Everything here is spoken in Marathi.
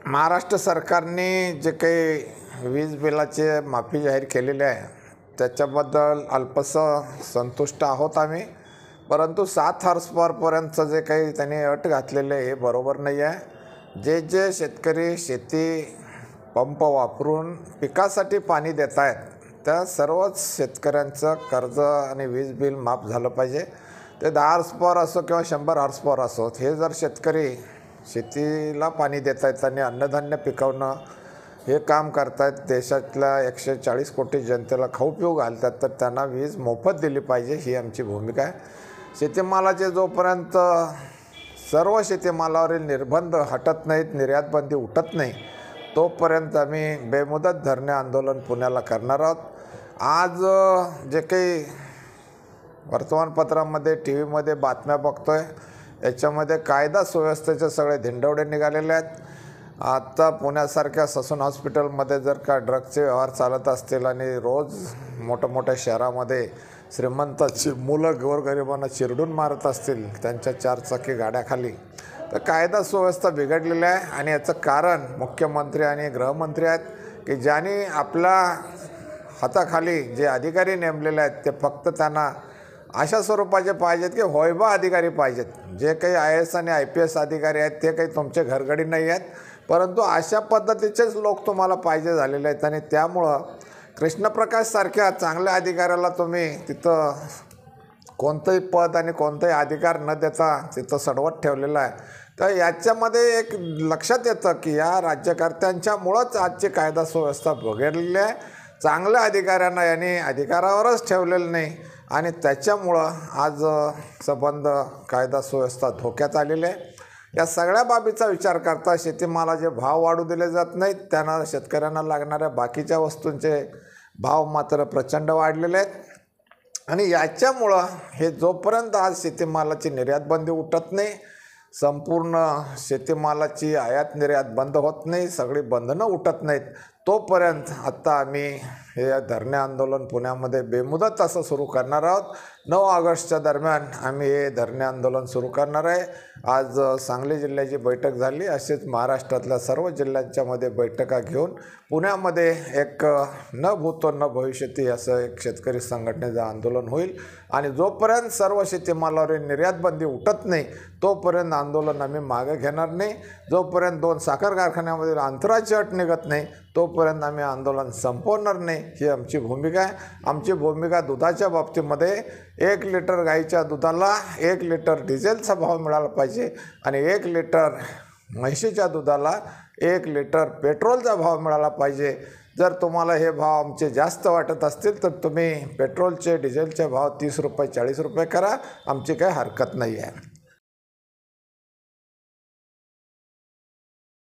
महाराष्ट्र सरकारने जे काही वीज बिलाचे माफी जाहीर केलेली आहे त्याच्याबद्दल अल्पसं संतुष्ट आहोत आम्ही. परंतु 7 हॉर्सपॉवरपर्यंतचं जे काही त्यांनी अट घातलेले आहे हे बरोबर नाही आहे. जे शेतकरी शेती पंप वापरून पिकासाठी पाणी देत आहेत त्या सर्वच शेतकऱ्यांचं कर्ज आणि वीज बिल माफ झालं पाहिजे. ते 10 हॉर्सपॉवर असो किंवा 100 हॉर्सपॉवर असो, हे जर शेतकरी शेतीला पाणी देत आहेत आणि अन्नधान्य पिकवणं हे काम करतायत, देशातल्या 140 कोटी जनतेला खाऊ पिऊ घालतात, तर त्यांना वीज मोफत दिली पाहिजे ही आमची भूमिका आहे. शेतीमालाचे जोपर्यंत सर्व शेतीमालावरील निर्बंध हटत नाहीत, निर्यात बंदी उठत नाही, तोपर्यंत आम्ही बेमुदत धरणे आंदोलन पुण्याला करणार आहोत. आज जे काही वर्तमानपत्रामध्ये टी व्हीमध्ये बातम्या बघतोय याच्यामध्ये कायदा सुव्यवस्थेचे सगळे धिंडवडे निघालेले आहेत. आता पुण्यासारख्या ससून हॉस्पिटलमध्ये जर का ड्रगचे व्यवहार चालत असतील आणि रोज मोठ्या शहरामध्ये श्रीमंताची मुलं गोरगरिबांना चिरडून मारत असतील त्यांच्या 4 चाकी गाड्याखाली, तर कायदा सुव्यवस्था बिघडलेली आहे. आणि याचं कारण मुख्यमंत्री आणि गृहमंत्री आहेत की ज्यांनी आपल्या हाताखाली जे अधिकारी नेमलेले आहेत ते फक्त त्यांना अशा स्वरूपाचे पाहिजेत की होयबा अधिकारी पाहिजेत. जे काही IAS आणि IPS अधिकारी आहेत ते काही तुमचे घरगडी नाही आहेत, परंतु अशा पद्धतीचेच लोक तुम्हाला पाहिजे झालेले आहेत. आणि त्यामुळं कृष्णप्रकाशसारख्या चांगल्या अधिकाऱ्याला तुम्ही तिथं कोणतंही पद आणि कोणताही अधिकार न देता तिथं सडवत ठेवलेलं आहे. तर याच्यामध्ये एक लक्षात येतं की या राज्यकर्त्यांच्यामुळंच आजची कायदा सुव्यवस्था बिघडलेली आहे. चांगल्या अधिकाऱ्यांना यांनी अधिकारावरच ठेवलेलं नाही आणि त्याच्यामुळं आज संबंध कायदा सुव्यवस्था धोक्यात आलेली आहे. या सगळ्या बाबीचा विचार करता शेतीमालाचे भाव वाढू दिले जात नाहीत, त्यांना शेतकऱ्यांना लागणाऱ्या बाकीच्या वस्तूंचे भाव मात्र प्रचंड वाढलेले आहेत. आणि याच्यामुळं हे जोपर्यंत आज शेतीमालाची निर्यात बंदी उठत नाही, संपूर्ण शेतीमालाची आयात निर्यात बंद होत नाही, सगळी बंधनं उठत नाहीत, तोपर्यंत आत्ता आम्ही हे धरणे आंदोलन पुण्यामध्ये बेमुदत असं सुरू करणार आहोत. 9 ऑगस्टच्या दरम्यान आम्ही हे धरणे आंदोलन सुरू करणार आहे. आज सांगली जिल्ह्याची बैठक झाली, असेच महाराष्ट्रातल्या सर्व जिल्ह्यांच्यामध्ये बैठका घेऊन पुण्यामध्ये एक न भूतो न भविष्यती असं एक शेतकरी संघटनेचं आंदोलन होईल. आणि जोपर्यंत सर्व शेतीमालावरील निर्यात बंदी उठत नाही तोपर्यंत आंदोलन आम्ही मागे घेणार नाही. जोपर्यंत 2 साखर कारखान्यामधील अंतराची अट निघत नाही तोपर्यंत आम्ही आंदोलन संपवणार नाही ही आमची भूमिका आहे. आमची भूमिका दुधाच्या बाबतीमध्ये 1 लिटर गाईच्या दुधाला 1 लिटर डिझेलचा भाव मिळाला पाहिजे आणि 1 लिटर म्हशीच्या दुधाला 1 लिटर पेट्रोलचा भाव मिळाला पाहिजे. जर तुम्हाला हे भाव आमचे जास्त वाटत असतील तर तुम्ही पेट्रोलचे डिझेलचे भाव 30 रुपये 40 रुपये करा, आमची काही हरकत नाही आहे.